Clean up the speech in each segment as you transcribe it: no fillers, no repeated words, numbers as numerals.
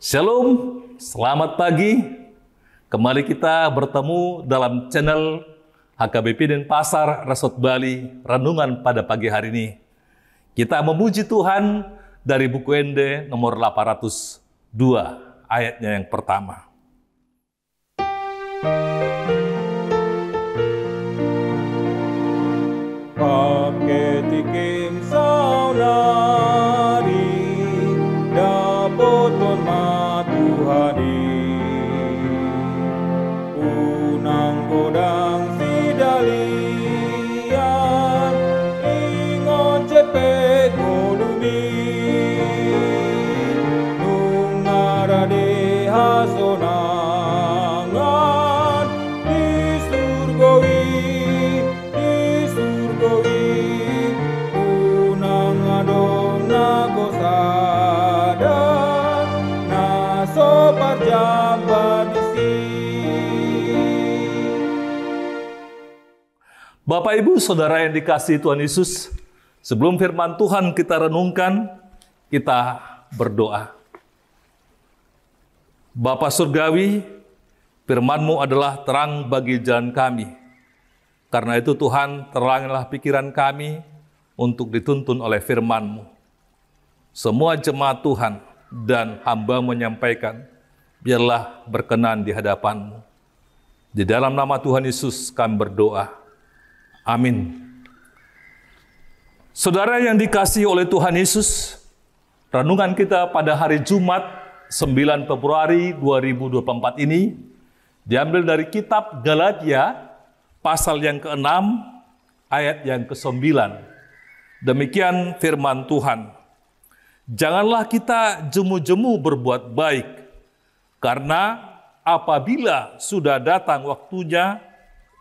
Shalom, selamat pagi. Kembali kita bertemu dalam channel HKBP Denpasar Resort Bali, renungan pada pagi hari ini. Kita memuji Tuhan dari buku ND nomor 802, ayatnya yang pertama. Paketiking saunari dapoton matuhani unang godang sidalian ingon cepet ngolumi nungarade hasonangan di surgawi unang adong nagosada naso parjabadisi. Bapak, Ibu, Saudara yang dikasihi Tuhan Yesus, sebelum firman Tuhan kita renungkan, kita berdoa. Bapa Surgawi, firman-Mu adalah terang bagi jalan kami. Karena itu Tuhan, terangilah pikiran kami untuk dituntun oleh firman-Mu. Semua jemaat Tuhan dan hamba menyampaikan, biarlah berkenan di hadapan-Mu. Di dalam nama Tuhan Yesus kami berdoa. Amin. Saudara yang dikasihi oleh Tuhan Yesus, renungan kita pada hari Jumat 9 Februari 2024 ini diambil dari kitab Galatia pasal yang ke-6 ayat yang ke-9. Demikian firman Tuhan. Janganlah kita jemu-jemu berbuat baik, karena apabila sudah datang waktunya,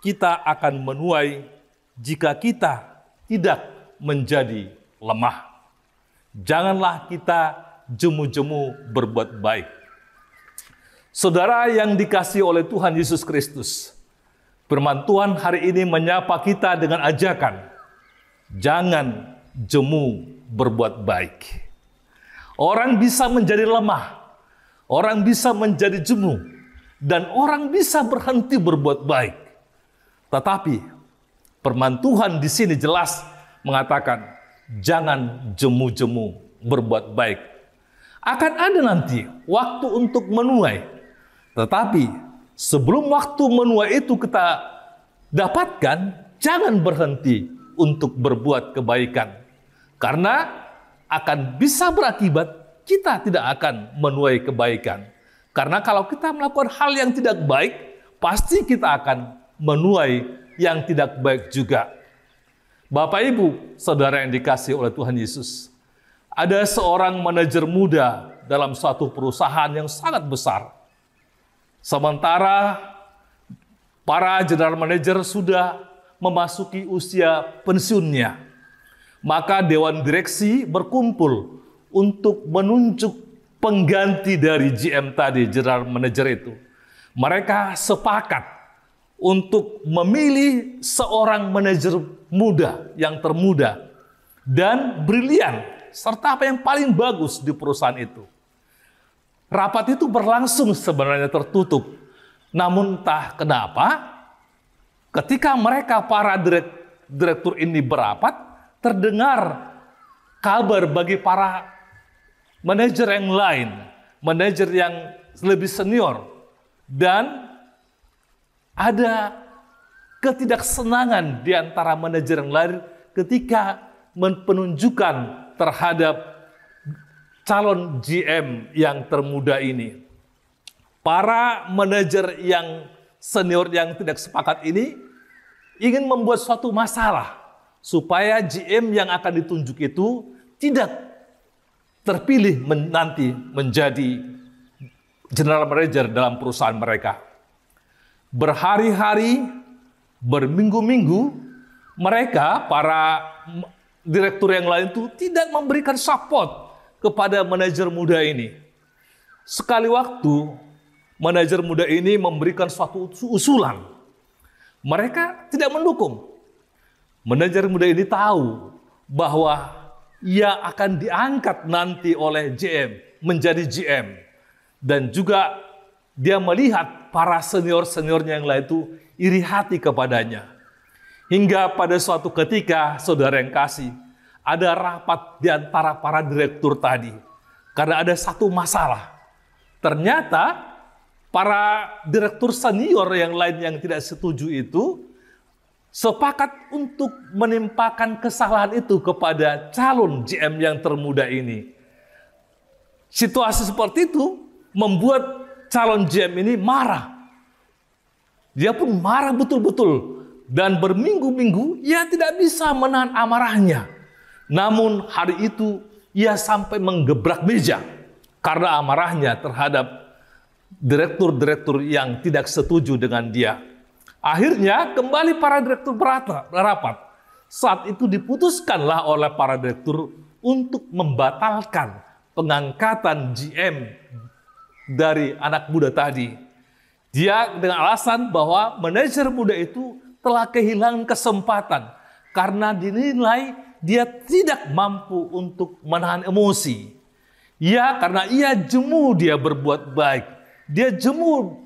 kita akan menuai jika kita tidak menjadi lemah. Janganlah kita jemu-jemu berbuat baik. Saudara yang dikasihi oleh Tuhan Yesus Kristus, firman Tuhan hari ini menyapa kita dengan ajakan, jangan jemu berbuat baik. Orang bisa menjadi lemah, orang bisa menjadi jemu, dan orang bisa berhenti berbuat baik. Tetapi firman Tuhan di sini jelas mengatakan, jangan jemu-jemu berbuat baik. Akan ada nanti waktu untuk menuai. Tetapi sebelum waktu menuai itu kita dapatkan, jangan berhenti untuk berbuat kebaikan. Karena akan bisa berakibat kita tidak akan menuai kebaikan. Karena kalau kita melakukan hal yang tidak baik, pasti kita akan menuai yang tidak baik juga. Bapak, Ibu, Saudara yang dikasihi oleh Tuhan Yesus, ada seorang manajer muda dalam suatu perusahaan yang sangat besar. Sementara para general manager sudah memasuki usia pensiunnya, maka dewan direksi berkumpul untuk menunjuk pengganti dari GM tadi, general manager itu. Mereka sepakat untuk memilih seorang manajer muda yang termuda dan brilian, serta apa yang paling bagus di perusahaan itu. Rapat itu berlangsung sebenarnya tertutup. Namun entah kenapa, ketika mereka para direktur ini berapat, terdengar kabar bagi para manajer yang lain, manajer yang lebih senior, dan ada ketidaksenangan di antara manajer yang lain ketika penunjukan terhadap calon GM yang termuda ini. Para manajer yang senior yang tidak sepakat ini ingin membuat suatu masalah supaya GM yang akan ditunjuk itu tidak terpilih nanti menjadi general manager dalam perusahaan mereka. Berhari-hari, berminggu-minggu, mereka, para direktur yang lain itu tidak memberikan support kepada manajer muda ini. Sekali waktu, manajer muda ini memberikan suatu usulan. Mereka tidak mendukung. Manajer muda ini tahu bahwa ia akan diangkat nanti oleh GM, menjadi GM. Dan juga dia melihat para senior-seniornya yang lain itu iri hati kepadanya. Hingga pada suatu ketika, saudara yang kasih, ada rapat di antara para direktur tadi. Karena ada satu masalah. Ternyata para direktur senior yang lain yang tidak setuju itu sepakat untuk menimpakan kesalahan itu kepada calon GM yang termuda ini. Situasi seperti itu membuat calon GM ini marah. Dia pun marah betul-betul. Dan berminggu-minggu ia tidak bisa menahan amarahnya. Namun hari itu ia sampai menggebrak meja karena amarahnya terhadap direktur-direktur yang tidak setuju dengan dia. Akhirnya kembali para direktur berapat. Saat itu diputuskanlah oleh para direktur untuk membatalkan pengangkatan GM dari anak muda tadi. Dia dengan alasan bahwa manajer muda itu telah kehilangan kesempatan karena dinilai dia tidak mampu untuk menahan emosi. Ya, karena ia jemu dia berbuat baik. Dia jemu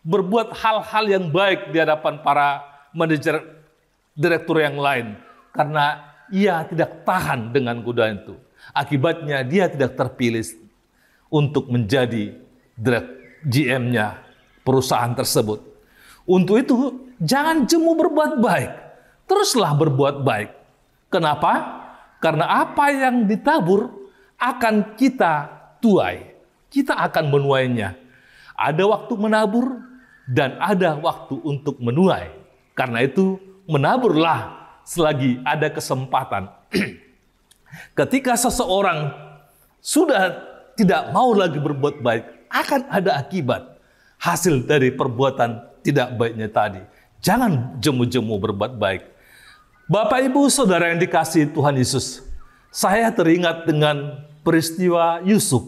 berbuat hal-hal yang baik di hadapan para manajer direktur yang lain. Karena ia tidak tahan dengan godaan itu. Akibatnya dia tidak terpilih untuk menjadi GM-nya perusahaan tersebut. Untuk itu, jangan jemu berbuat baik. Teruslah berbuat baik. Kenapa? Karena apa yang ditabur akan kita tuai. Kita akan menuainya. Ada waktu menabur dan ada waktu untuk menuai. Karena itu, menaburlah selagi ada kesempatan. Ketika seseorang sudah tidak mau lagi berbuat baik, akan ada akibat hasil dari perbuatan tidak baiknya tadi. Jangan jemu-jemu berbuat baik. Bapak, Ibu, Saudara yang dikasihi Tuhan Yesus, saya teringat dengan peristiwa Yusuf.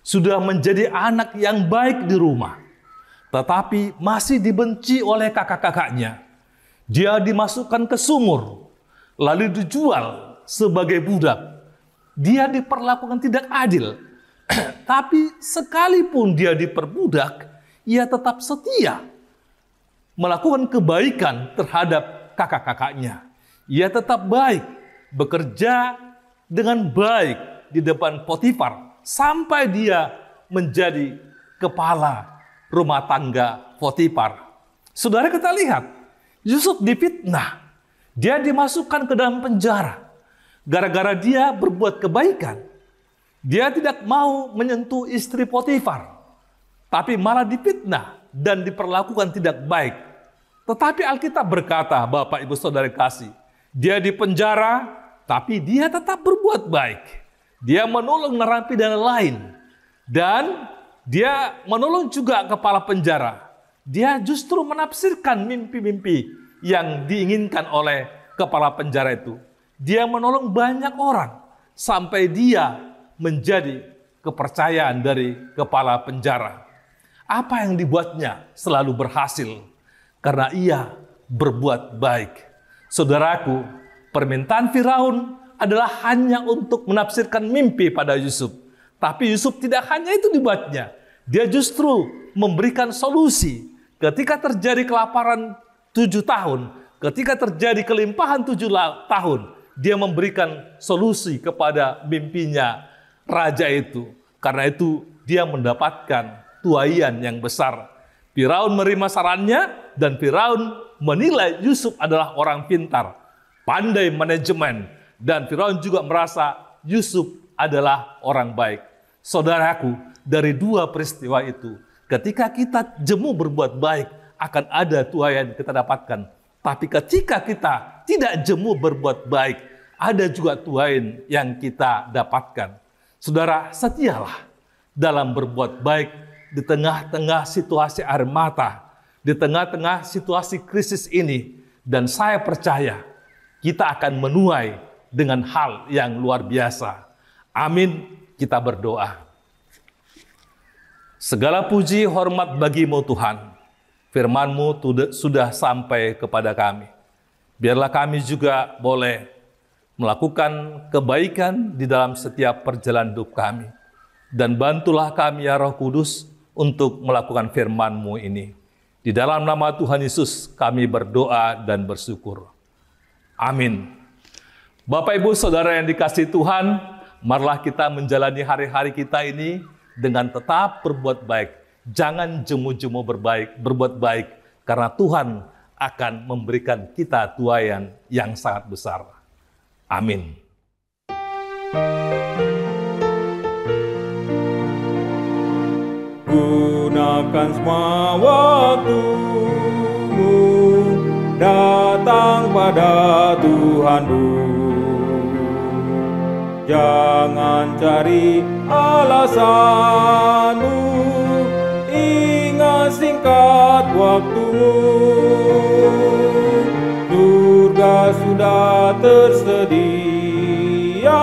Sudah menjadi anak yang baik di rumah, tetapi masih dibenci oleh kakak-kakaknya. Dia dimasukkan ke sumur, lalu dijual sebagai budak. Dia diperlakukan tidak adil. Tapi sekalipun dia diperbudak, ia tetap setia melakukan kebaikan terhadap kakak-kakaknya. Ia tetap baik, bekerja dengan baik di depan Potifar, sampai dia menjadi kepala rumah tangga Potifar. Saudara, kita lihat, Yusuf difitnah. Dia dimasukkan ke dalam penjara. Gara-gara dia berbuat kebaikan. Dia tidak mau menyentuh istri Potifar. Tapi malah difitnah dan diperlakukan tidak baik. Tetapi Alkitab berkata, Bapak, Ibu, Saudara kasih, dia di penjara, tapi dia tetap berbuat baik. Dia menolong narapidana lain. Dan dia menolong juga kepala penjara. Dia justru menafsirkan mimpi-mimpi yang diinginkan oleh kepala penjara itu. Dia menolong banyak orang sampai dia menjadi kepercayaan dari kepala penjara. Apa yang dibuatnya selalu berhasil karena ia berbuat baik. Saudaraku, permintaan Firaun adalah hanya untuk menafsirkan mimpi pada Yusuf. Tapi Yusuf tidak hanya itu dibuatnya. Dia justru memberikan solusi. Ketika terjadi kelaparan 7 tahun, ketika terjadi kelimpahan 7 tahun, dia memberikan solusi kepada mimpinya raja itu. Karena itu dia mendapatkan tuaian yang besar. Firaun menerima sarannya dan Firaun menilai Yusuf adalah orang pintar, pandai manajemen. Dan Firaun juga merasa Yusuf adalah orang baik. Saudaraku, dari dua peristiwa itu, ketika kita jemu berbuat baik, akan ada tuaian yang kita dapatkan. Tapi ketika kita tidak jemu berbuat baik, ada juga tuaian yang kita dapatkan. Saudara, setialah dalam berbuat baik di tengah-tengah situasi air mata, di tengah-tengah situasi krisis ini. Dan saya percaya kita akan menuai dengan hal yang luar biasa. Amin. Kita berdoa. Segala puji hormat bagimu Tuhan. Firman-Mu sudah sampai kepada kami. Biarlah kami juga boleh melakukan kebaikan di dalam setiap perjalanan hidup kami. Dan bantulah kami ya Roh Kudus untuk melakukan firman-Mu ini. Di dalam nama Tuhan Yesus kami berdoa dan bersyukur. Amin. Bapak Ibu Saudara yang dikasihi Tuhan, marilah kita menjalani hari-hari kita ini dengan tetap berbuat baik. Jangan jemu-jemu berbuat baik, karena Tuhan akan memberikan kita tuaian yang sangat besar. Amin. Gunakan semua waktumu, datang pada Tuhanmu. Jangan cari alasanmu, ingat singkat waktumu. Surga sudah tersedia,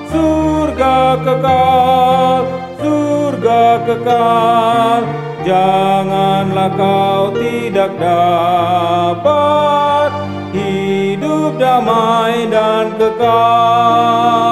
surga kekal, surga kekal. Janganlah kau tidak dapat hidup damai dan kekal.